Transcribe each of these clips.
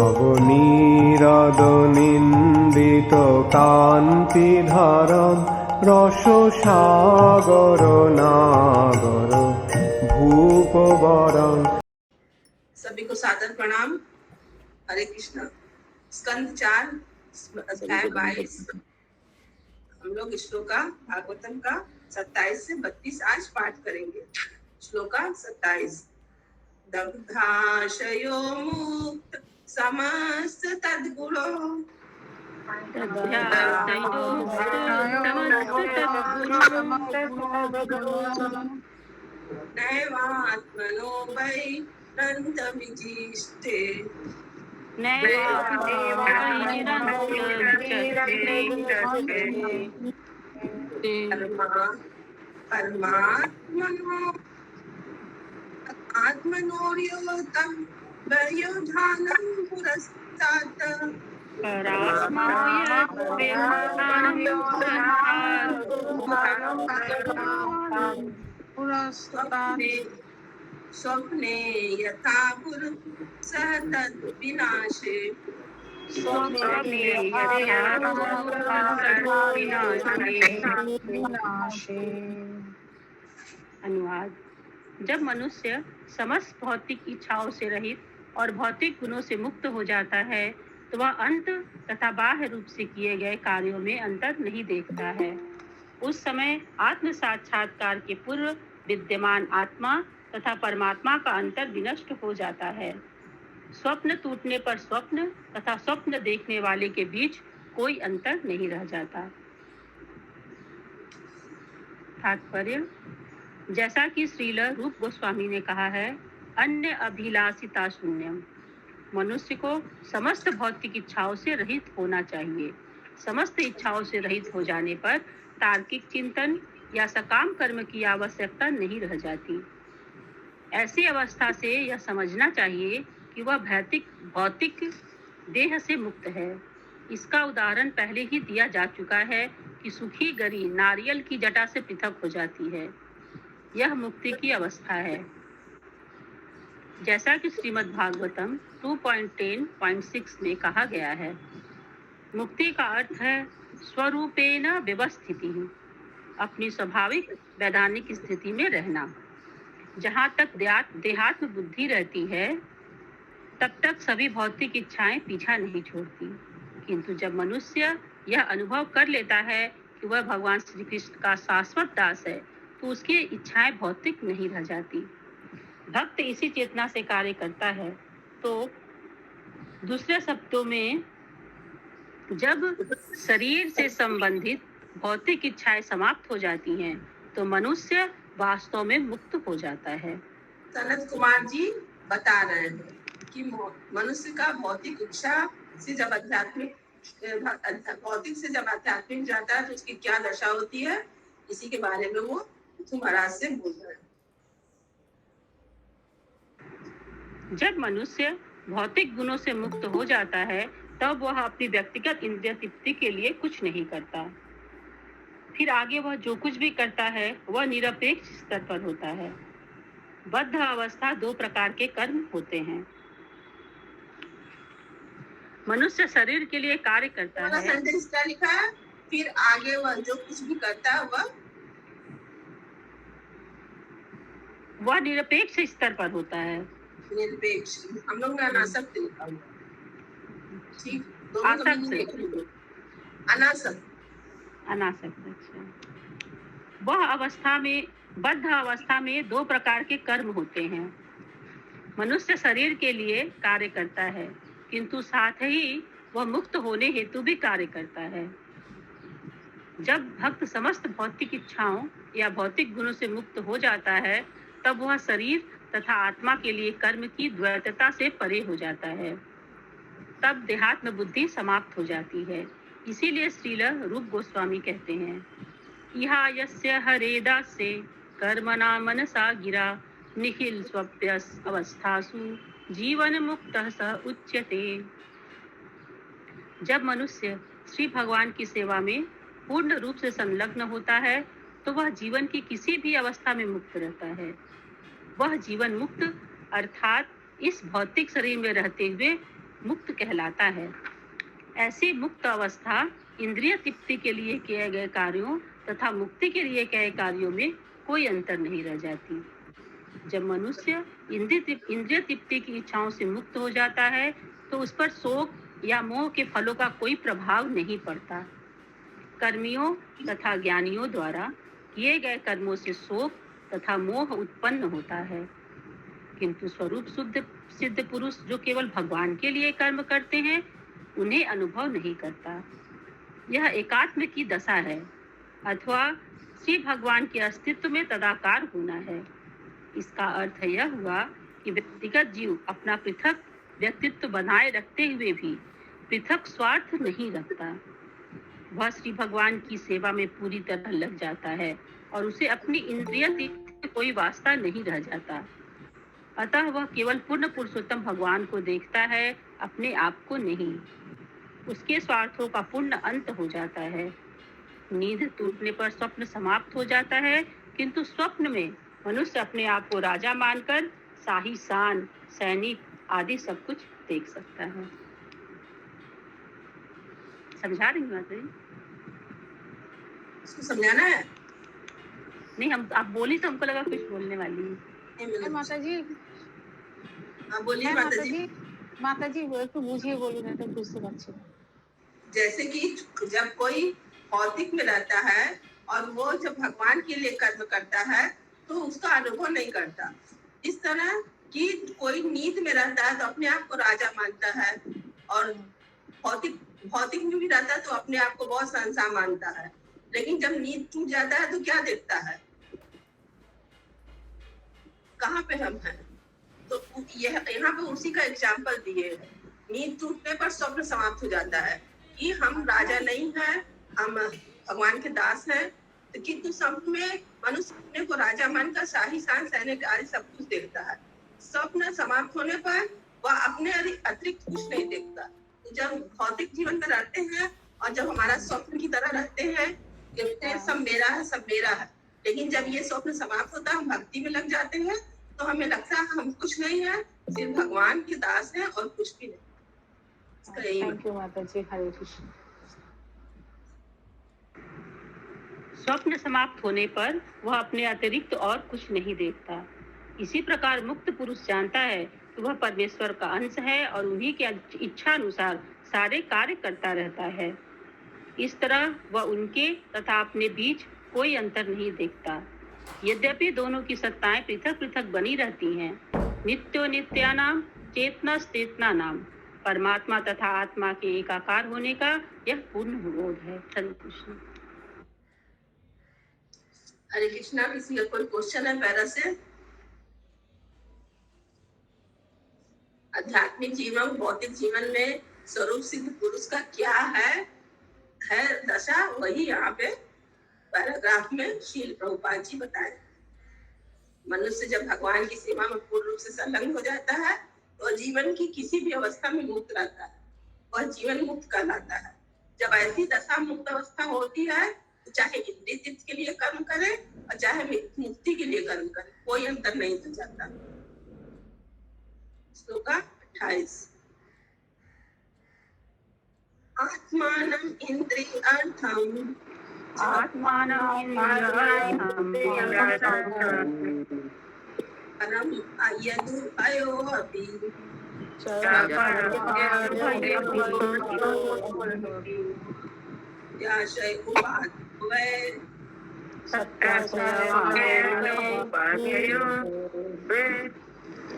নবনীরদ নিন্দিত কান্তিধারম রস সাগর নাগর भूपवरं। सभी को सादर प्रणाम। हरे कृष्णा। स्कंद 4 अध्याय 22 हम लोग श्लोका भागवतम का 27 से 32 आज पाठ करेंगे। श्लोका 27। दग्धाशयो मुक्त समस्त तद्गुणो नैवात्मनो वै नन्तमिजीष्टे आत्मनोर्योतं वयोधानं पुरस्तात् स्वप्ने यथा पुरुषः तद्विनाशे अनुवाद। जब मनुष्य समस्त भौतिक इच्छाओं से रहित और भौतिक गुणों से मुक्त हो जाता है तो वह अंत तथा बाह्य रूप से किए गए कार्यों में अंतर नहीं देखता है। उस समय आत्म साक्षात्कार के पूर्व विद्यमान आत्मा तथा परमात्मा का अंतर विनष्ट हो जाता है। स्वप्न टूटने पर स्वप्न तथा स्वप्न देखने वाले के बीच कोई अंतर नहीं रह जाता। तात्पर्य, जैसा कि श्रील रूप गोस्वामी ने कहा है, अन्य अभिलाषिता शून्यम। मनुष्य को समस्त भौतिक इच्छाओं से रहित होना चाहिए। समस्त इच्छाओं से रहित हो जाने पर तार्किक चिंतन या सकाम कर्म की आवश्यकता नहीं रह जाती। ऐसी अवस्था से यह समझना चाहिए कि वह भौतिक देह से मुक्त है। इसका उदाहरण पहले ही दिया जा चुका है कि सूखी गरी नारियल की जटा से पृथक हो जाती है। यह मुक्ति की अवस्था है। जैसा कि श्रीमद् भागवतम 2.10.6 में कहा गया है, मुक्ति का अर्थ है स्वरूपेण व्यवस्थिति, अपनी स्वाभाविक वैधानिक स्थिति में रहना। जहाँ तक देहात्म बुद्धि रहती है तब तक सभी भौतिक इच्छाएं पीछा नहीं छोड़ती, किंतु जब मनुष्य यह अनुभव कर लेता है कि वह भगवान श्री कृष्ण का शाश्वत दास है तो उसकी इच्छाएं भौतिक नहीं रह जाती। भक्त इसी चेतना से कार्य करता है। तो दूसरे शब्दों में, जब शरीर से संबंधित भौतिक इच्छाएं समाप्त हो जाती हैं तो मनुष्य वास्तव में मुक्त हो जाता है। सनत कुमार जी बता रहे हैं कि मनुष्य का भौतिक इच्छा से जब आध्यात्मिक जाता है तो उसकी क्या दशा होती है, इसी के बारे में वो महाराज से बोल रहे हैं। जब मनुष्य भौतिक गुणों से मुक्त हो जाता है तब वह अपनी व्यक्तिगत इंद्रिय तृप्ति के लिए कुछ नहीं करता। फिर आगे वह जो कुछ भी करता है वह निरपेक्ष स्तर पर होता है। बद्ध अवस्था 2 प्रकार के कर्म होते हैं। मनुष्य शरीर के लिए कार्य करता है। सेंटेंस क्या लिखा है? फिर आगे वह जो कुछ भी करता है वह निरपेक्ष स्तर पर होता है। निरपेक्ष हम लोग में अनासक्त ठीक, अनासक्त। अच्छा, वह अवस्था में बद्ध अवस्था में 2 प्रकार के कर्म होते हैं। मनुष्य शरीर के लिए कार्य करता है किंतु साथ ही वह मुक्त होने हेतु भी कार्य करता है। जब भक्त समस्त भौतिक इच्छाओं या भौतिक गुणों से मुक्त हो जाता है तब वह शरीर तथा आत्मा के लिए कर्म की द्वैतता से परे हो जाता है। तब देहात्म बुद्धि समाप्त हो जाती है। इसीलिए श्रील रूप गोस्वामी कहते हैं, इहा यस्य हरेदास्य कर्मणा मनसा गिरा निखिल स्वप्यस अवस्थासु जीवन मुक्तः स उच्यते। जब मनुष्य श्री भगवान की सेवा में पूर्ण रूप से संलग्न होता है तो वह जीवन की किसी भी अवस्था में मुक्त रहता है। वह जीवन मुक्त अर्थात इस भौतिक शरीर में रहते हुए मुक्त कहलाता है। ऐसी मुक्त अवस्था इंद्रिय तृप्ति के लिए किए गए कार्यों तथा मुक्ति के लिए किए कार्यों में कोई अंतर नहीं रह जाती। जब मनुष्य इंद्रिय तृप्ति की इच्छाओं से मुक्त हो जाता है तो उस पर शोक या मोह के फलों का कोई प्रभाव नहीं पड़ता। कर्मियों तथा ज्ञानियों द्वारा किए गए कर्मों से शोक तथा मोह उत्पन्न होता है, किंतु स्वरूप शुद्ध सिद्ध पुरुष जो केवल भगवान के लिए कर्म करते हैं उन्हें अनुभव नहीं करता। यह एकात्म की दशा है अथवा श्री भगवान के अस्तित्व में तदाकार होना है। इसका अर्थ यह हुआ कि व्यक्तिगत जीव अपना पृथक व्यक्तित्व बनाए रखते हुए भी पृथक स्वार्थ नहीं रखता। वह श्री भगवान की सेवा में पूरी तरह लग जाता है और उसे अपनी इंद्रिय तृप्ति से कोई वास्ता नहीं रह जाता। अतः वह केवल पूर्ण पुरुषोत्तम भगवान को देखता है, अपने आप को नहीं। उसके स्वार्थों का पूर्ण अंत हो जाता है। नींद टूटने पर स्वप्न समाप्त हो जाता है, किंतु स्वप्न में मनुष्य अपने आप को राजा मानकर शाही शान, सैनिक आदि सब कुछ देख सकता है। समझा रही हूँ माता जी? इसको समझाना है? नहीं, हम आप बोली तो हमको लगा कुछ बोलने वाली है। माता जी, हाँ बोलिए माता जी। माता जी একটু বুঝিয়ে বলুন, এটা বুঝতে পারছি না। जैसे कि जब कोई भौतिक में रहता है और वो जब भगवान के लिए कर्म करता है तो उसका अनुभव नहीं करता। इस तरह कि कोई नींद में रहता है तो अपने आप को राजा मानता है और भौतिक में भी रहता है तो अपने आप को बहुत संसार मानता है। लेकिन जब नींद टूट जाता है तो क्या देखता है? कहाँ पे हम हैं? तो यहाँ पे उसी का एग्जाम्पल दिए है। नींद टूटने पर स्वप्न समाप्त हो जाता है कि हम राजा नहीं हैं, हम भगवान के दास हैं। तो किंतु स्वप्न में मनुष्य अपने को राजा मानकर शाही शान, सैनिक आदि सब कुछ देखता है। स्वप्न समाप्त होने पर वह अपने अतिरिक्त कुछ नहीं देखता। तो जब भौतिक जीवन में रहते हैं और जब हमारा स्वप्न की तरह रहते हैं, सब मेरा है, सब मेरा है। लेकिन जब ये स्वप्न समाप्त होता है, हम भक्ति में लग जाते हैं तो हमें लगता है हम कुछ नहीं है, सिर्फ भगवान के दास हैं और कुछ भी नहीं। थैंक यू माता जी। हरे कृष्ण। स्वप्न समाप्त होने पर वह अपने अतिरिक्त और कुछ नहीं देखता। इसी प्रकार मुक्त पुरुष जानता है कि वह परमेश्वर का अंश है और उन्हीं की इच्छा अनुसार सारे कार्य करता रहता है। इस तरह वह उनके तथा अपने बीच कोई अंतर नहीं देखता। यद्यपि दोनों की सत्ताएं पृथक पृथक बनी रहती हैं, नित्यो नित्यानाम चेतना नाम परमात्मा तथा आत्मा के एकाकार होने का यह पूर्ण बोध है। कृष्ण। हरे कृष्णा। किसी का कोई क्वेश्चन है पैरा से? आध्यात्मिक जीवन, भौतिक जीवन में स्वरूप सिद्ध पुरुष का क्या है दशा, वही यहाँ पे पैराग्राफ में श्रील प्रभुपाद जी बताए। मनुष्य जब भगवान की सेवा में पूर्ण रूप से संलग्न हो जाता है तो जीवन की किसी भी अवस्था में मुक्त रहता है, वह जीवन मुक्त कहलाता है। जब ऐसी दशा मुक्त अवस्था होती है तो चाहे इंद्रिय तृप्ति के लिए कर्म करे और चाहे मुक्ति के लिए कर्म करे, कोई अंतर नहीं हो जाता। श्लोक 28। आत्मानं इंद्रियार्थम परम यदुभयो अपि याशय उपाधवे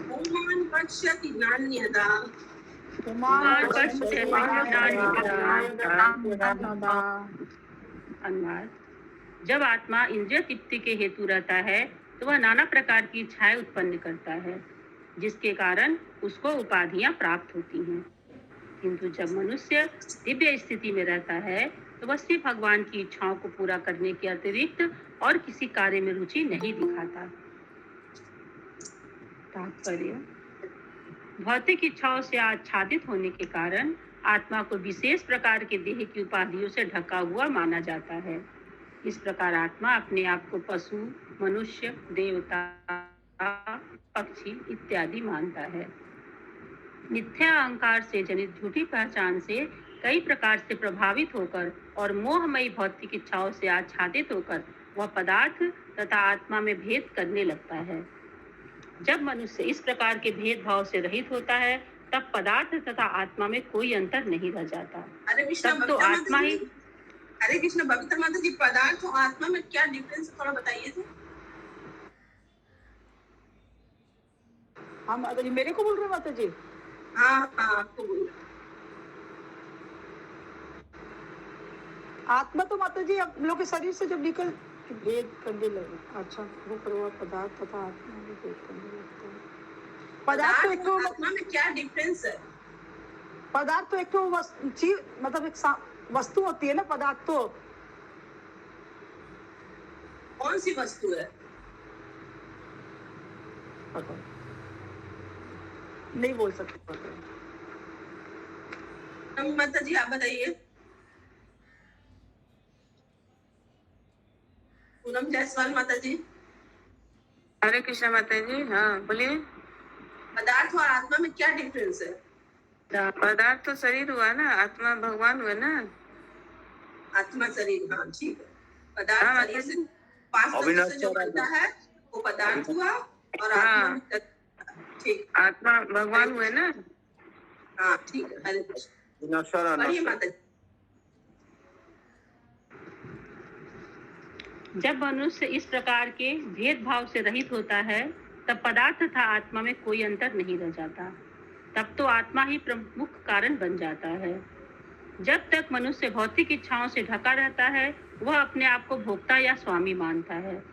पुमान् पश्यति नान्यदा अनुवाद। जब आत्मा इंद्रिय तृप्ति के हेतु रहता है तो वह नाना प्रकार की इच्छाएं उत्पन्न करता है, जिसके कारण उसको उपाधियां प्राप्त होती हैं। किंतु जब मनुष्य दिव्य स्थिति में रहता है तो वह सिर्फ भगवान की इच्छाओं को पूरा करने के अतिरिक्त और किसी कार्य में रुचि नहीं दिखाता। तात्पर्य: भौतिक इच्छाओं से आच्छादित होने के कारण आत्मा को विशेष प्रकार के देह की उपाधियों से ढका हुआ माना जाता है। इस प्रकार आत्मा अपने आप को पशु, मनुष्य, देवता, पक्षी इत्यादि मानता है। मिथ्या अहंकार से जनित झूठी पहचान से कई प्रकार से प्रभावित होकर और मोहमयी भौतिक इच्छाओं से आच्छादित होकर वह पदार्थ तथा आत्मा में भेद करने लगता है। जब मनुष्य इस प्रकार के भेदभाव से रहित होता है तब पदार्थ तथा आत्मा में कोई अंतर नहीं रह जाता। हरे कृष्णा तब तो बबीता माता आत्मा ही जी, हरे कृष्णा बबीता माता जी, पदार्थ और आत्मा में क्या डिफरेंस है, थोड़ा बताइए थे। हाँ माता जी, मेरे को बोल रहे हो माता जी? हाँ हाँ, आपको बोल रहे। आत्मा तो माता जी हम लोग के शरीर से जब निकल भेद करने लगे। अच्छा, वो परवा पदार्थ तथा आत्मा में भेद करने लगता है। पदार्थ तो एक और आत्मा में क्या डिफरेंस है? पदार्थ तो एक तो चीज, मतलब एक वस्तु होती है ना पदार्थ। तो कौन सी वस्तु है? पता नहीं बोल सकते। माता जी आप बताइए। पूनम जायसवाल माता जी। हरे कृष्णा माता जी। हाँ बोलिए। पदार्थ और आत्मा में क्या डिफरेंस है? पदार्थ तो शरीर हुआ ना, आत्मा भगवान हुआ ना। आत्मा शरीर, हाँ ठीक है। पदार्थ हाँ, शरीर से 5 तत्वों से जो बनता है वो पदार्थ हुआ, और आत्मा में ठीक, आत्मा भगवान हुए ना। हाँ ठीक है। हरे कृष्ण। पढ़िए माता जी। जब मनुष्य इस प्रकार के भेदभाव से रहित होता है तब पदार्थ तथा आत्मा में कोई अंतर नहीं रह जाता। तब तो आत्मा ही प्रमुख कारण बन जाता है। जब तक मनुष्य भौतिक इच्छाओं से ढका रहता है वह अपने आप को भोक्ता या स्वामी मानता है।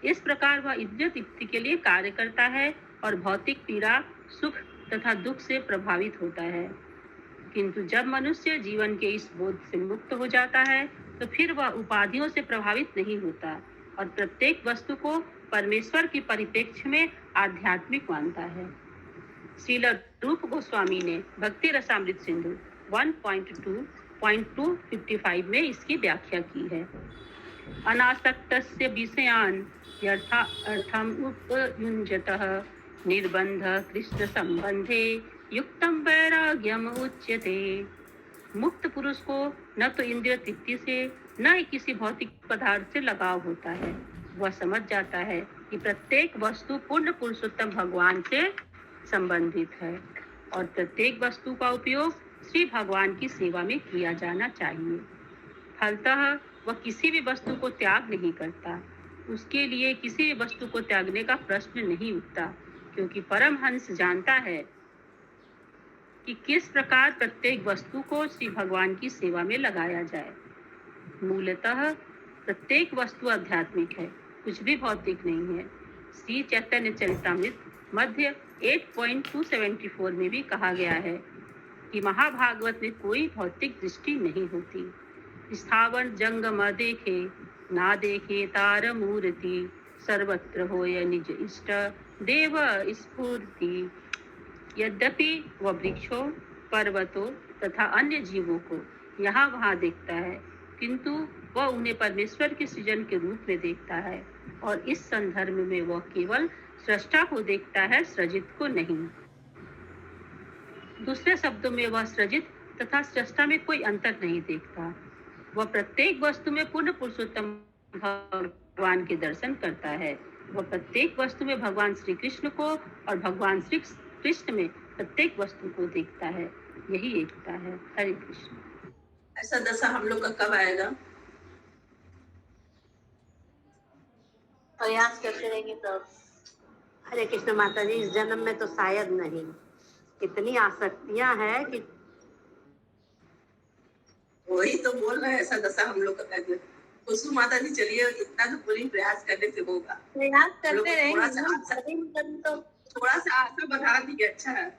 इस प्रकार वह इज्जत युक्ति के लिए कार्य करता है और भौतिक पीड़ा, सुख तथा दुख से प्रभावित होता है। किंतु जब मनुष्य जीवन के इस बोध से मुक्त हो जाता है तो फिर वह उपाधियों से प्रभावित नहीं होता और प्रत्येक वस्तु को परमेश्वर के परिप्रेक्ष्य में आध्यात्मिक मानता है। श्रील रूप गोस्वामी ने भक्ति रसामृत सिंधु 1.2.255 में इसकी व्याख्या की है। अनासक्तस्य विषयान् अर्थम उपयुञ्जतः निर्बंध कृष्ण संबंधे युक्तम वैराग्यम उच्यते। मुक्त पुरुष को न तो इंद्रिय तृप्ति से न ही किसी भौतिक पदार्थ से लगाव होता है। वह समझ जाता है कि प्रत्येक वस्तु पूर्ण पुरुषोत्तम भगवान से संबंधित है और प्रत्येक वस्तु का उपयोग श्री भगवान की सेवा में किया जाना चाहिए। फलतः वह किसी भी वस्तु को त्याग नहीं करता। उसके लिए किसी भी वस्तु को त्यागने का प्रश्न नहीं उठता, क्योंकि परमहंस जानता है कि किस प्रकार प्रत्येक वस्तु को श्री भगवान की सेवा में लगाया जाए। मूलतः प्रत्येक वस्तु आध्यात्मिक है, कुछ भी भौतिक नहीं है। श्री चैतन्य चरितामृत मध्य 8.274 में भी कहा गया है कि महाभागवत में कोई भौतिक दृष्टि नहीं होती। स्थावर जंगम देखे ना देखे तार मूर्ति, सर्वत्र होय निज इष्ट देव स्फूर्ति। यद्यपि वह वृक्षों, पर्वतों तथा अन्य जीवों को यहाँ वहाँ देखता है, किंतु वह उन्हें परमेश्वर के सृजन के रूप में देखता है और इस संदर्भ में वह केवल सृष्टा को देखता है, सृजित को नहीं। दूसरे शब्दों में वह सृजित तथा सृष्टा में कोई अंतर नहीं देखता। वह प्रत्येक वस्तु में पूर्ण पुरुषोत्तम भगवान के दर्शन करता है। वह प्रत्येक वस्तु में भगवान श्री कृष्ण को और भगवान श्री कृष्ण में प्रत्येक वस्तु को देखता है। यही एकता है। हरे कृष्ण। ऐसा दशा हम लोग का कब आएगा? प्रयास करते रहेंगे प्रभु। हरे कृष्ण माता जी, इस जन्म में तो शायद नहीं। इतनी आसक्तियां हैं कि वही तो बोल रहे हैं, ऐसा दशा हम लोग का करेंगे। कुसुम माता जी चलिए, इतना तो पूरी प्रयास करने से होगा। प्रयास करते रहेंगे। थोड़ा सा आशा बढ़ा दिए। अच्छा है,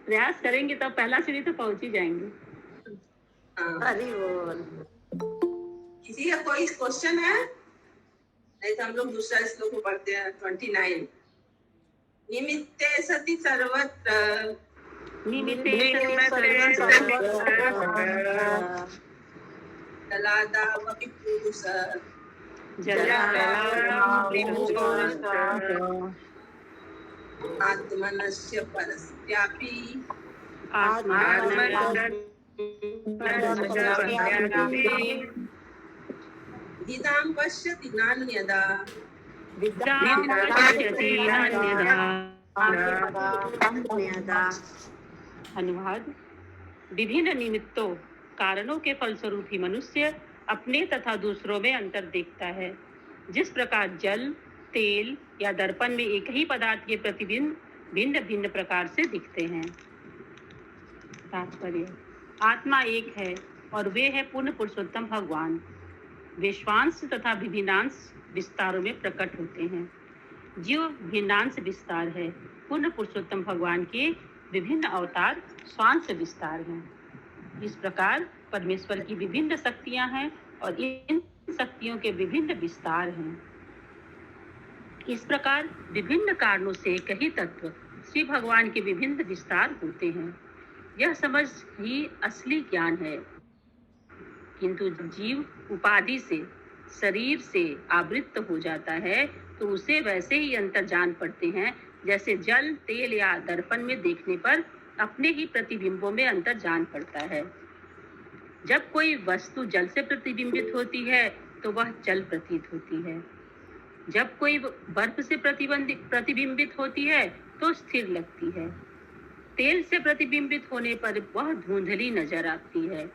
प्रयास करेंगे तो पहला सीढ़ी तो पहुंच ही जाएंगे। हरि बोल। किसी का कोई क्वेश्चन है? नहीं तो हम लोग दूसरा श्लोक को पढ़ते हैं। 29 निमित्ते सति सर्वत्र जलादावपि पुरुष आत्मनस्य परस्यापि आत्मा गीतां पश्यति नान्यदा अनुवाद। विभिन्न निमित्तों कारणों के फलस्वरूप ही मनुष्य अपने तथा दूसरों में अंतर देखता है। जिस प्रकार जल, तेल या दर्पण में एक ही पदार्थ के प्रतिबिंब भिन्न भिन्न प्रकार से दिखते हैं। तात्पर्य: आत्मा एक है और वे है पूर्ण पुरुषोत्तम भगवान। विश्वांश तथा विभिन्नांश विस्तारों में प्रकट होते हैं। जीव भिन्नांश विस्तार है, पूर्ण पुरुषोत्तम भगवान के विभिन्न अवतार स्वांश विस्तार हैं। इस प्रकार परमेश्वर की विभिन्न शक्तियां हैं और इन शक्तियों के विभिन्न विस्तार हैं। इस प्रकार विभिन्न कारणों से एक ही तत्व श्री भगवान के विभिन्न विस्तार होते हैं। यह समझ ही असली ज्ञान है। किंतु जीव उपाधि से, शरीर से आवृत्त हो जाता है तो उसे वैसे ही अंतर जान पड़ते हैं जैसे जल, तेल या दर्पण में देखने पर अपने ही प्रतिबिंबों में अंतर जान पड़ता है। जब कोई वस्तु जल से प्रतिबिंबित होती है तो वह जल प्रतीत होती है। जब कोई बर्फ से प्रतिबिंबित होती है तो स्थिर लगती है। तेल से प्रतिबिंबित होने पर वह धुंधली नजर आती है।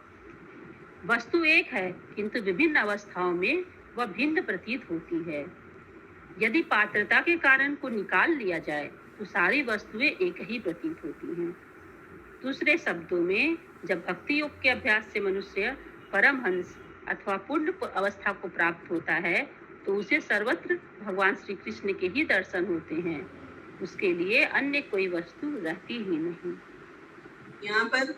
वस्तु एक है किंतु विभिन्न अवस्थाओं में वह भिन्न प्रतीत होती है। यदि पात्रता के कारण को निकाल लिया जाए तो सारी वस्तुएं एक ही प्रतीत होती हैं। दूसरे शब्दों में, जब भक्ति योग के अभ्यास से मनुष्य परमहंस अथवा पूर्ण अवस्था को प्राप्त होता है तो उसे सर्वत्र भगवान श्री कृष्ण के ही दर्शन होते हैं। उसके लिए अन्य कोई वस्तु रहती ही नहीं। यहाँ पर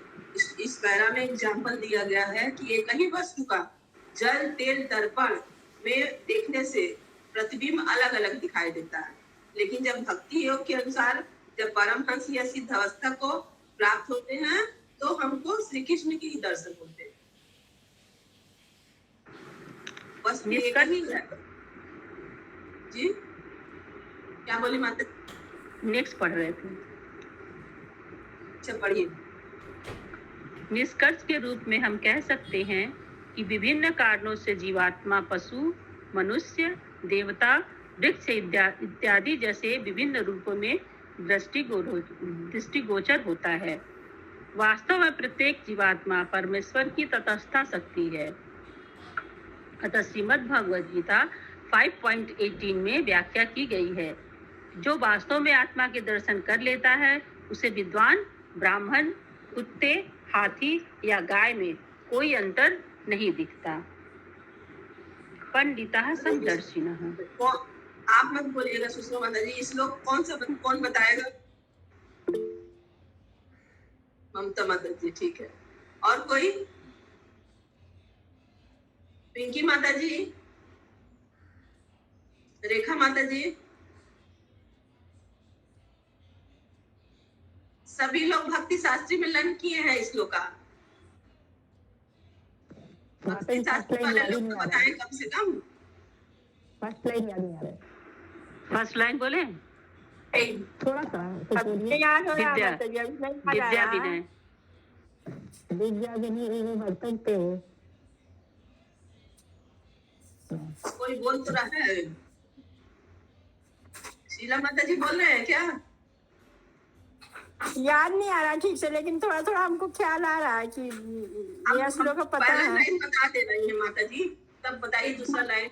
इस पैरा में एग्जाम्पल दिया गया है कि एक ही वस्तु का जल, तेल, दर्पण में देखने से प्रतिबिंब अलग अलग दिखाई देता है, लेकिन जब भक्ति योग के अनुसार जब परमहंस या सिद्ध अवस्था को प्राप्त होते हैं तो हमको श्री कृष्ण के ही दर्शन होते हैं। बस एक ही है। जी क्या बोली माता? नेक्स्ट पढ़ रहे थे। अच्छा पढ़िए। निष्कर्ष के रूप में हम कह सकते हैं कि विभिन्न कारणों से जीवात्मा पशु, मनुष्य, देवता, वृक्ष इत्यादि जैसे विभिन्न रूपों में दृष्टिगोचर होता है। वास्तव में प्रत्येक जीवात्मा परमेश्वर की तटस्था शक्ति है। अतः श्रीमद् भगवद गीता 5.18 में व्याख्या की गई है, जो वास्तव में आत्मा के दर्शन कर लेता है उसे विद्वान, ब्राह्मण, कुत्ते, हाथी या गाय में कोई अंतर नहीं दिखता। पंडितः समदर्शिनः। आप मत बोलिएगा सुषमा माता जी, इस लोग कौन बताएगा? ममता माता जी, ठीक है। और कोई? पिंकी माता जी, रेखा माता जी, सभी लोग भक्ति शास्त्री में लर्न किए हैं इस श्लोक का। भक्ति शास्त्री वाले लोग को बताएं कम से कम। फर्स्ट लाइन याद नहीं आ रहा। फर्स्ट लाइन बोले? थोड़ा सा याद हो रहा विद्या, विद्या विनय, विद्या विनय वर्तन पे कोई बोल तो रहा है। शीला माता जी बोल रहे हैं क्या? याद नहीं आ रहा ठीक से, लेकिन थोड़ा थोड़ा हमको ख्याल आ रहा है कि ये श्लोक का पता पहला है। लाइन बता दे रही है माता जी, तब बताइए दूसरा लाइन।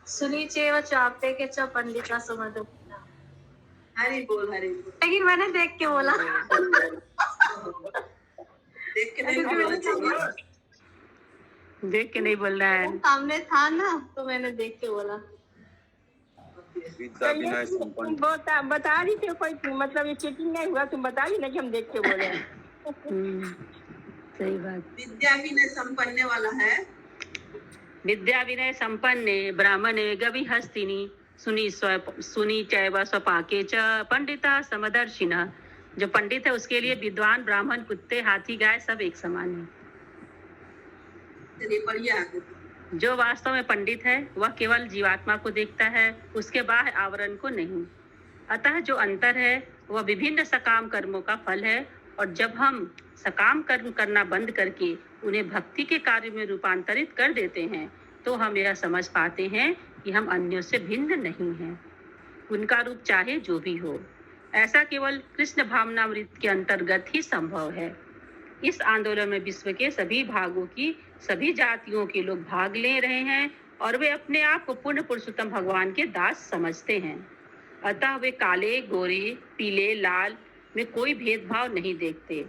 सुनीचेव चापते के च पंडिता समझ। हरि बोल, हरि बोल। लेकिन मैंने देख के बोला। देख के नहीं बोलना चाहिए। देख के नहीं बोलना है। सामने था ना तो मैंने देख के बोला। बता रही थी कोई, मतलब ये चीटिंग नहीं हुआ, तुम बता रही ना कि हम देख के बोले। सही बात। विद्या विनय संपन्न वाला है। विद्या विनय संपन्ने ब्राह्मणे गवि हस्तिनी सुनी चैव स्वपाके च पंडिता समदर्शिनः। जो पंडित है उसके लिए विद्वान, ब्राह्मण, कुत्ते, हाथी, गाय सब एक समान है। चलिए पढ़िए आगे। जो वास्तव में पंडित है वह केवल जीवात्मा को देखता है, उसके बाह्य आवरण को नहीं। अतः जो अंतर है वह विभिन्न सकाम कर्मों का फल है, और जब हम सकाम कर्म करना बंद करके उन्हें भक्ति के कार्य में रूपांतरित कर देते हैं, तो हम यह समझ पाते हैं कि हम अन्यों से भिन्न नहीं हैं, उनका रूप चाहे जो भी हो। ऐसा केवल कृष्ण भावनामृत के अंतर्गत ही संभव है। इस आंदोलन में विश्व के सभी भागों की सभी जातियों के लोग भाग ले रहे हैं, और वे अपने आप को पूर्ण पुरुषोत्तम भगवान के दास समझते हैं। अतः वे काले, गोरे, पीले, लाल में कोई भेदभाव नहीं देखते।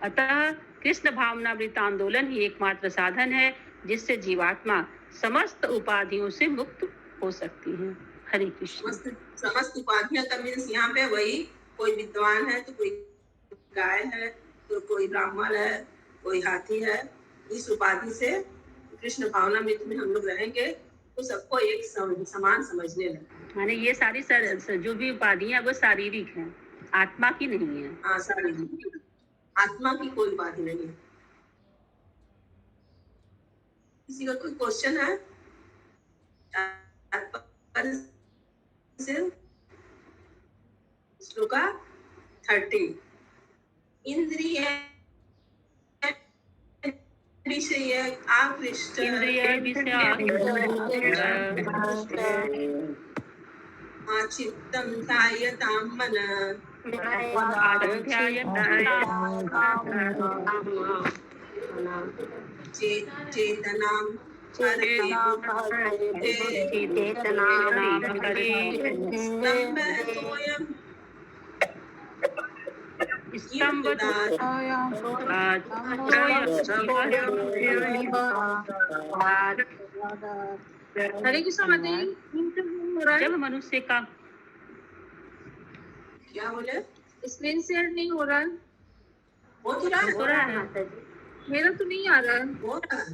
अतः कृष्ण भावनामृत आंदोलन ही एकमात्र साधन है जिससे जीवात्मा समस्त उपाधियों से मुक्त हो सकती है। हरे कृष्ण। समस्त उपाधियां का मीन्स यहाँ पे वही, कोई विद्वान है तो कोई गाय है तो कोई ब्राह्मण है, कोई हाथी है। इस उपाधि से कृष्ण भावनामृत में हम लोग रहेंगे तो सबको एक समान समझने लगे। माने ये सारी जो भी उपाधियां वो शारीरिक हैं, आत्मा की नहीं है। हाँ, शारीरिक, आत्मा की कोई उपाधि नहीं है। किसी का कोई क्वेश्चन है? श्लोका 30। इंद्रिय विषय आकृष्ट, इंद्रिय चित्तं ध्यायतां मनः, चेतनां हरे कृष्ण माता जी, जब मनुष्य का क्या बोले? स्क्रीन शेयर नहीं हो रहा है। हो तो रहा है, हो रहा है। मेरा तो नहीं आ रहा है। हो रहा है।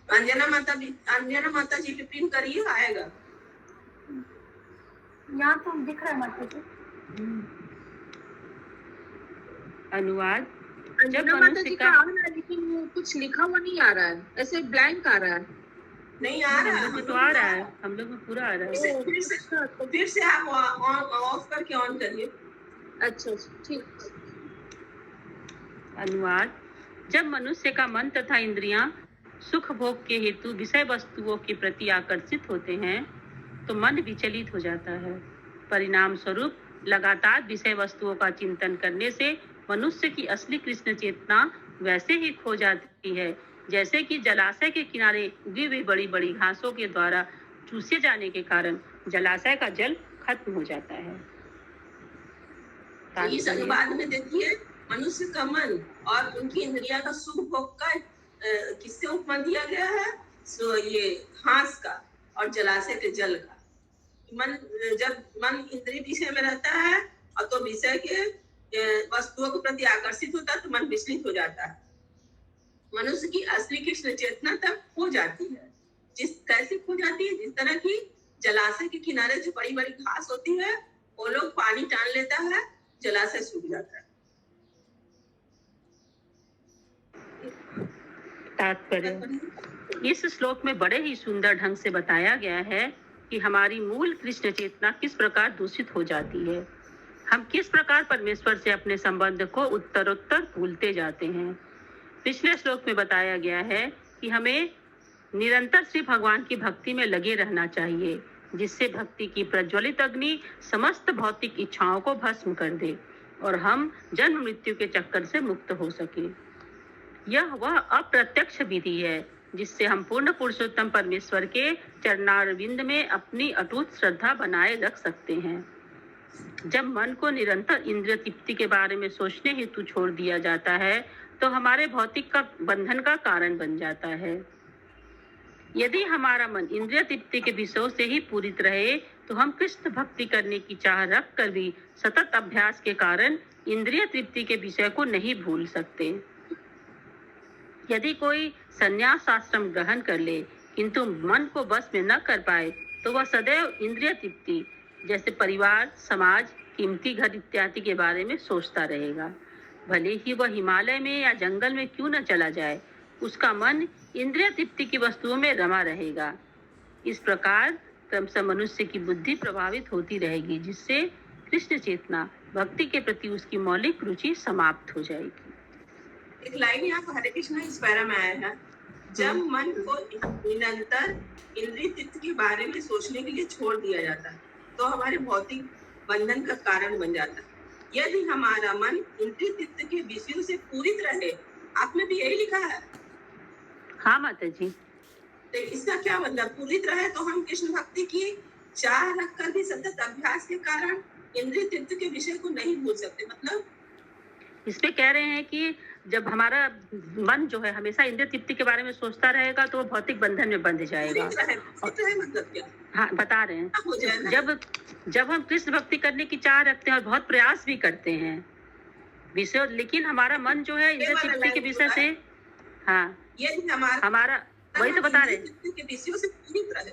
अंजना माता जी पे पिन करिए, आएगा। यहाँ तो दिख रहा है माता जी। अनुवाद। जब अंजना माता मनुष्य जी का का आ रहा है, लेकिन कुछ लिखा हुआ नहीं आ रहा है, ऐसे ब्लैंक आ रहा है। नहीं आ रहा है, तो आ रहा है, हम लोग में पूरा आ रहा है। फिर से आप ऑफ करके ऑन करिए। अच्छा, ठीक। अनुवाद। जब मनुष्य का मन तथा इंद्रियां सुख भोग के हेतु विषय वस्तुओं के प्रति आकर्षित होते हैं, तो मन विचलित हो जाता है। परिणाम स्वरूप लगातार विषय वस्तुओं का चिंतन करने से मनुष्य की असली कृष्ण चेतना वैसे ही खो जाती है जैसे कि जलाशय के किनारे उगी हुई बड़ी बड़ी घासों के द्वारा चूसे जाने के कारण जलाशय का जल खत्म हो जाता है। तो इस अनुवाद में देखिए, मनुष्य का मन और उनकी इंद्रिया का सुख भोग का किससे उपमा दिया गया है? सो ये घास का और जलाशय के जल का। मन, जब मन इंद्रिय विषय में रहता है और तो विषय के वस्तुओं के प्रति आकर्षित होता है तो मन विचलित हो जाता है। मनुष्य की असली कृष्ण चेतना तब खो जाती है। कैसे खो जाती है? जिस तरह की जलाशय के किनारे जो बड़ी बड़ी घास होती है, वो लोग पानी टान लेता है, जलाशय सूख जाता है। तात्पर्य। इस श्लोक में बड़े ही सुंदर ढंग से बताया गया है कि हमारी मूल कृष्ण चेतना किस प्रकार दूषित हो जाती है। हम किस प्रकार परमेश्वर से अपने संबंध को उत्तरोत्तर भूलते जाते हैं। पिछले श्लोक में बताया गया है कि हमें निरंतर श्री भगवान की भक्ति में लगे रहना चाहिए, जिससे भक्ति की प्रज्वलित अग्नि समस्त भौतिक इच्छाओं को भस्म कर दे और हम जन्म मृत्यु के चक्कर से मुक्त हो सके। यह वह अप्रत्यक्ष विधि है जिससे हम पूर्ण पुरुषोत्तम परमेश्वर के चरणारविंद में अपनी अटूट श्रद्धा बनाए रख सकते हैं। जब मन को निरंतर इंद्रिय तृप्ति के बारे में सोचने हेतु छोड़ दिया जाता है तो हमारे भौतिक का बंधन का कारण बन जाता है। यदि हमारा मन इंद्रिय तृप्ति के विषयों से ही पूरित रहे तो हम कृष्ण भक्ति करने की चाह रख कर भी सतत अभ्यास के कारण इंद्रिय तृप्ति के विषय को नहीं भूल सकते। यदि कोई संन्यास आश्रम ग्रहण कर ले किंतु मन को बस में न कर पाए तो वह सदैव इंद्रिय तृप्ति जैसे परिवार, समाज, कीमती घर इत्यादि के बारे में सोचता रहेगा। भले ही वह हिमालय में या जंगल में क्यों न चला जाए, उसका मन इंद्रिय तृप्ति की वस्तुओं में रमा रहेगा। इस प्रकार क्रमशः मनुष्य की बुद्धि प्रभावित होती रहेगी, जिससे कृष्ण चेतना भक्ति के प्रति उसकी मौलिक रुचि समाप्त हो जाएगी। एक लाइन यहाँ पर हरे कृष्ण इस पैरा में आया है, जब मन को निरंतर इंद्रिय चित्त के बारे में सोचने के लिए छोड़ दिया जाता है तो हमारे भौतिक बंधन का कारण बन जाता है। यदि हमारा मन इंद्रिय चित्त के विषयों से पूरित रहे, आपने भी यही लिखा है। हाँ माता जी। तो इसका क्या मतलब, पूरित रहे तो हम कृष्ण भक्ति की चाह रखकर भी सतत अभ्यास के कारण इंद्रिय चित्त के विषय को नहीं भूल सकते। मतलब इसमें कह रहे हैं कि जब हमारा मन जो है हमेशा इंद्रिय तृप्ति के बारे में सोचता रहेगा तो वो भौतिक बंधन में बंध जाएगा। मतलब क्या? हाँ बता रहे हैं, जब हम कृष्ण भक्ति करने की चाह रखते हैं और बहुत प्रयास भी करते हैं विषय, लेकिन हमारा मन जो है इंद्रिय तृप्ति के विषय से, हाँ ये हमारा वही तो बता रहे हैं, के विषयों से पूरित रहे,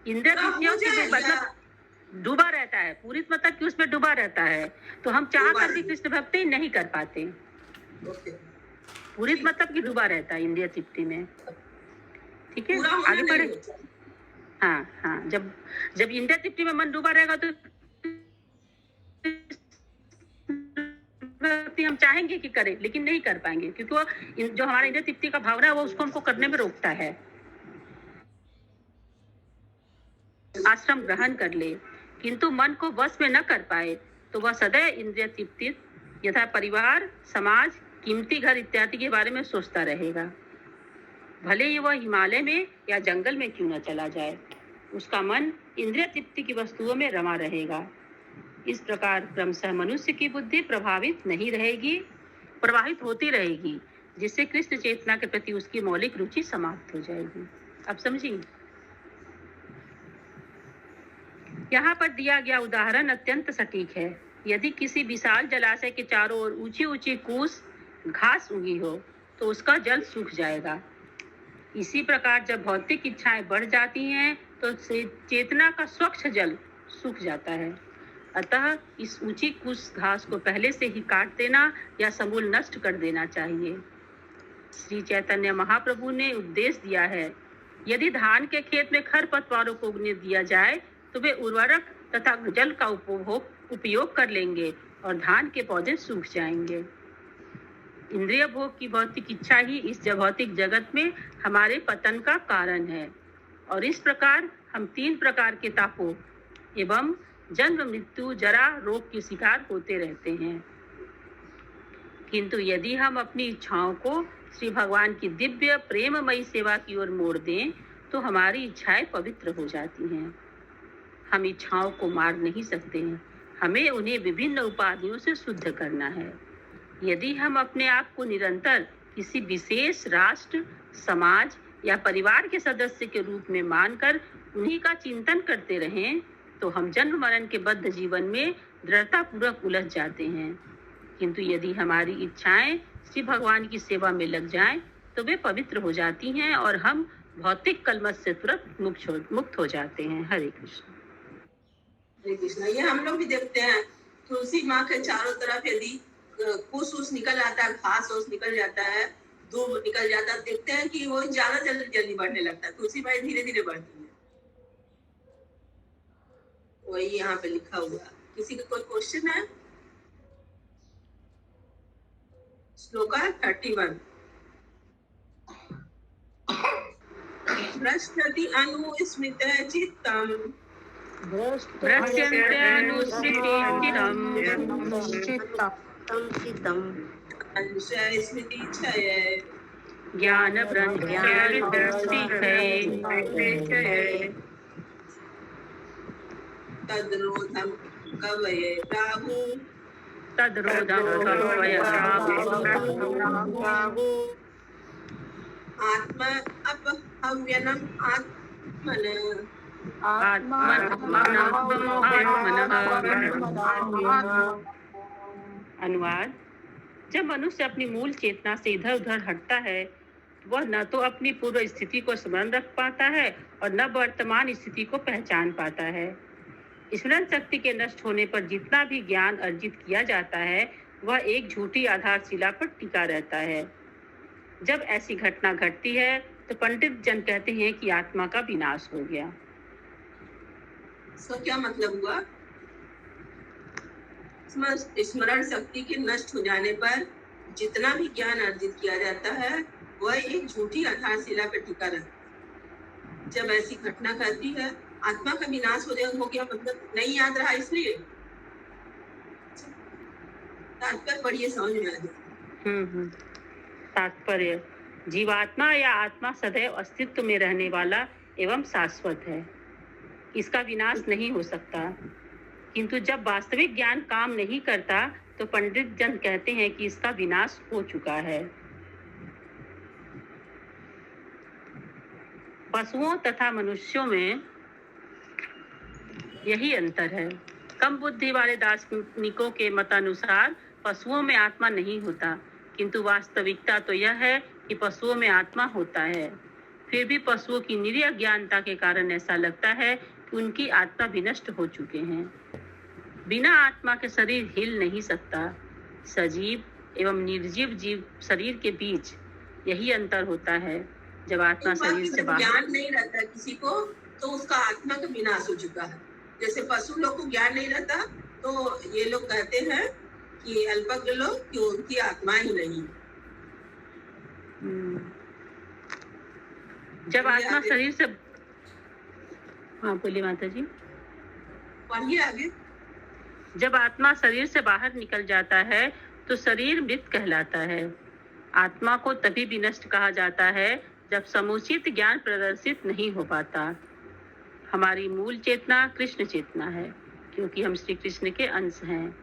इंद्रिय तृप्तियों के मतलब डूबा रहता है, पूरित मतलब कि उसमें डूबा रहता है, तो हम चाह कर भी कृष्ण भक्ति नहीं कर पाते। पूरित मतलब कि डूबा रहता है इंद्रिय तृप्ति में। ठीक है, आगे बढ़े। हाँ हाँ, जब इंद्रिय तृप्ति में मन डूबा रहेगा तो भक्ति हम चाहेंगे कि करें, लेकिन नहीं कर पाएंगे, क्योंकि वो जो हमारा इंद्रिय तृप्ति का भावना है वो उसको हमको करने में रोकता है। आश्रम ग्रहण कर ले किंतु मन को वश में न कर पाए तो वह सदैव इंद्रिय तृप्ति यथा परिवार, समाज, कीमती घर इत्यादि के बारे में सोचता रहेगा। भले ही वह हिमालय में या जंगल में क्यों न चला जाए, उसका मन इंद्रिय तृप्ति की वस्तुओं में रमा रहेगा। इस प्रकार क्रमशः मनुष्य की बुद्धि प्रवाहित होती रहेगी, जिससे कृष्ण चेतना के प्रति उसकी मौलिक रुचि समाप्त हो जाएगी। अब समझिए, यहाँ पर दिया गया उदाहरण अत्यंत सटीक है। यदि किसी विशाल जलाशय के चारों ओर ऊंची ऊंची कूस घास उगी हो तो उसका जल सूख जाएगा। इसी प्रकार जब भौतिक इच्छाएं बढ़ जाती हैं तो चेतना का स्वच्छ जल सूख जाता है। अतः इस ऊंची कूस घास को पहले से ही काट देना या समूल नष्ट कर देना चाहिए। श्री चैतन्य महाप्रभु ने उपदेश दिया है, यदि धान के खेत में खरपतवारों को उगने दिया जाए तो वे उर्वरक तथा जल का उपयोग कर लेंगे और धान के पौधे सूख जाएंगे। इंद्रिय भोग की भौतिक इच्छा ही इस भौतिक जगत में हमारे पतन का कारण है, और इस प्रकार हम 3 प्रकार के तापों एवं जन्म, मृत्यु, जरा, रोग के शिकार होते रहते हैं। किंतु यदि हम अपनी इच्छाओं को श्री भगवान की दिव्य प्रेममयी सेवा की ओर मोड़ दें तो हमारी इच्छाएं पवित्र हो जाती हैं। हम इच्छाओं को मार नहीं सकते हैं, हमें उन्हें विभिन्न उपाधियों से शुद्ध करना है। यदि हम अपने आप को निरंतर किसी विशेष राष्ट्र, समाज या परिवार के सदस्य के रूप में मानकर उन्हीं का चिंतन करते रहें तो हम जन्म मरण के बद्ध जीवन में दृढ़ता पूर्वक उलझ जाते हैं। किंतु यदि हमारी इच्छाएं श्री भगवान की सेवा में लग जाएं तो वे पवित्र हो जाती हैं और हम भौतिक कलमश से तुरंत मुक्त हो जाते हैं। हरे कृष्ण। हरे कृष्ण। ये हम लोग भी देखते हैं, तुलसी माँ के चारों तरफ यदि कुछ निकल आता है, घास ओस निकल जाता है, दूब निकल जाता है, देखते हैं कि वो ज्यादा जल्दी बढ़ने लगता है। तुलसी माँ धीरे धीरे बढ़ती है। वही यहाँ पे लिखा हुआ। किसी का कोई क्वेश्चन है? श्लोका 31। भ्रष्टति अनुस्मृत चित्तम स्मृति क्षय ज्ञान तद्रोधम कवये प्राहु आत्मा अपहव्यनम आत्मन अनुवाद। जब मनुष्य अपनी मूल चेतना से इधर उधर हटता है, वह न तो अपनी पूर्व स्थिति को स्मरण रख पाता है और न वर्तमान स्थिति को पहचान पाता है। स्मरण शक्ति के नष्ट होने पर जितना भी ज्ञान अर्जित किया जाता है वह एक झूठी आधारशिला पर टिका रहता है। जब ऐसी घटना घटती है तो पंडित जन कहते हैं कि आत्मा का विनाश हो गया। इसका क्या मतलब हुआ? स्मरण शक्ति के नष्ट हो जाने पर जितना भी ज्ञान अर्जित किया जाता है वह एक झूठी आधारशिला पर टिका रहता है। जब ऐसी घटना घटती है आत्मा का विनाश हो गया, मतलब नहीं याद रहा, इसलिए तात्पर्य पढ़िए, समझ में आ जाए। तात्पर्य: जीवात्मा या आत्मा सदैव अस्तित्व में रहने वाला एवं शाश्वत है, इसका विनाश नहीं हो सकता। किंतु जब वास्तविक ज्ञान काम नहीं करता तो पंडित जन कहते हैं कि इसका विनाश हो चुका है। पशुओं तथा मनुष्यों में यही अंतर है। कम बुद्धि वाले दार्शनिकों के मतानुसार पशुओं में आत्मा नहीं होता, किंतु वास्तविकता तो यह है कि पशुओं में आत्मा होता है। फिर भी पशुओं की निरीह अज्ञानता के कारण ऐसा लगता है कि उनकी आत्मा विनष्ट हो चुके हैं। बिना आत्मा के शरीर हिल नहीं सकता। सजीव एवं निर्जीव जीव शरीर के बीच यही अंतर होता है। जब आत्मा शरीर से बाहर ज्ञान नहीं रहता किसी को तो उसका आत्मा का विनाश हो चुका है। जैसे पशु लोग को ज्ञान नहीं रहता तो ये लोग कहते हैं कि अल्पज्ञ लोग कि उनकी आत्मा ही नहीं। जब आत्मा शरीर से, हाँ बोलिए माता जी। पढ़िए आगे। जब आत्मा शरीर से बाहर निकल जाता है तो शरीर मृत कहलाता है। आत्मा को तभी विनष्ट कहा जाता है जब समुचित ज्ञान प्रदर्शित नहीं हो पाता। हमारी मूल चेतना कृष्ण चेतना है, क्योंकि हम श्री कृष्ण के अंश हैं।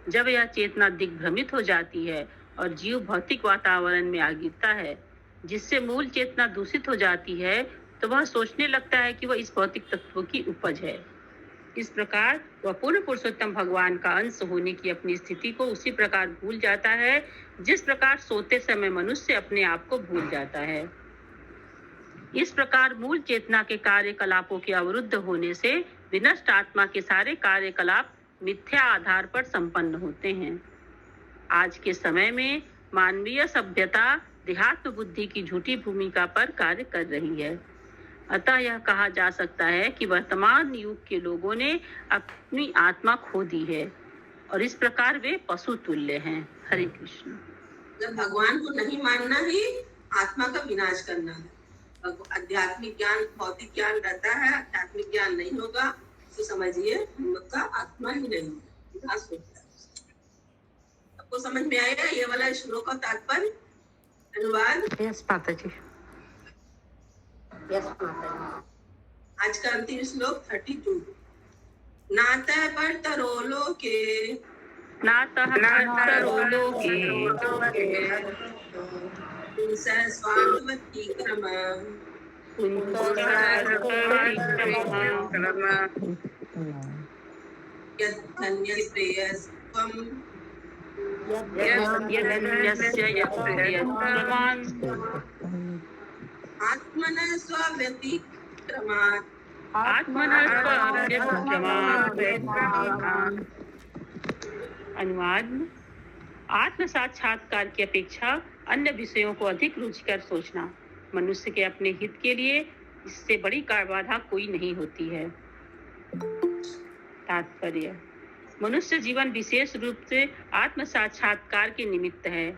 जब यह चेतना दिग्भ्रमित हो जाती है और जीव भौतिक वातावरण में आ गिरता है, जिससे मूल चेतना दूषित हो जाती है, तो वह सोचने लगता है कि वह इस भौतिक तत्व की उपज है। इस प्रकार वह पूर्ण पुरुषोत्तम भगवान का अंश होने की अपनी स्थिति को उसी प्रकार भूल जाता है जिस प्रकार सोते समय मनुष्य अपने आप को भूल जाता है। इस प्रकार मूल चेतना के कार्यकलापों के अवरुद्ध होने से विनष्ट आत्मा के सारे कार्यकलाप मिथ्या आधार पर संपन्न होते हैं। आज के समय में मानवीय सभ्यता देहात्म बुद्धि की झूठी भूमिका पर कार्य कर रही है। अतः यह कहा जा सकता है कि वर्तमान युग के लोगों ने अपनी आत्मा खो दी है और इस प्रकार वे पशु तुल्य हैं। हरे कृष्ण। जब भगवान को नहीं मानना ही आत्मा का विनाश करना है। आध्यात्मिक ज्ञान, भौतिक ज्ञान रहता है, आध्यात्मिक ज्ञान नहीं होगा तो समझिए हम लोग का आत्मा ही नहीं विनाश होता है। आपको समझ में आया ये वाला श्लोक का तात्पर्य? अनुवाद? यस माता जी। यस माता जी। आज का अंतिम श्लोक 32। नातः परतरो लोके नातः परतरो लोके पुंसः स्वार्थवती क्रम यद्धन्यश्रेयस्त्वं आत्मनः स्वाव्यतिक्रमात् अनुवाद: आत्म साक्षात्कार की अपेक्षा अन्य विषयों को अधिक रुचिकर सोचना मनुष्य के अपने हित के लिए इससे बड़ी बाधा कोई नहीं होती है। तात्पर्य: मनुष्य जीवन विशेष रूप से आत्म साक्षात्कार के निमित्त है।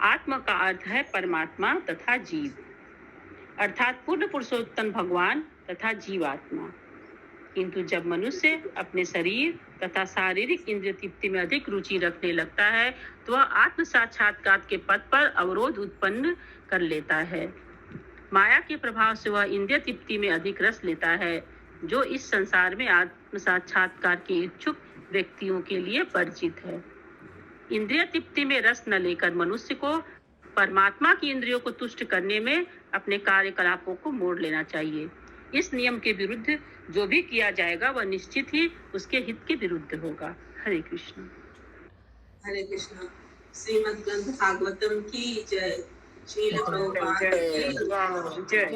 आत्मा का अर्थ है परमात्मा तथा जीव, अर्थात पूर्ण पुरुषोत्तम भगवान तथा जीवात्मा। किंतु जब मनुष्य अपने शरीर तथा शारीरिक इंद्रिय तृप्ति में अधिक रुचि रखने लगता है तो वह आत्म साक्षात्कार के पथ पर अवरोध उत्पन्न कर लेता है। माया के प्रभाव से वह इंद्रिय तृप्ति में अधिक रस लेता है, जो इस संसार में आत्म साक्षात्कार के इच्छुक व्यक्तियों के लिए परिचित है। इंद्रिय तृप्ति में रस न लेकर मनुष्य को परमात्मा की इंद्रियों को तुष्ट करने में अपने कार्यकलापों को मोड़ लेना चाहिए। इस नियम के विरुद्ध जो भी किया जाएगा वह निश्चित ही उसके हित के विरुद्ध होगा। हरे कृष्ण। हरे कृष्ण। श्रीमद् ग्रंथ भागवतम की जय। श्रील प्रभुपाद की जय।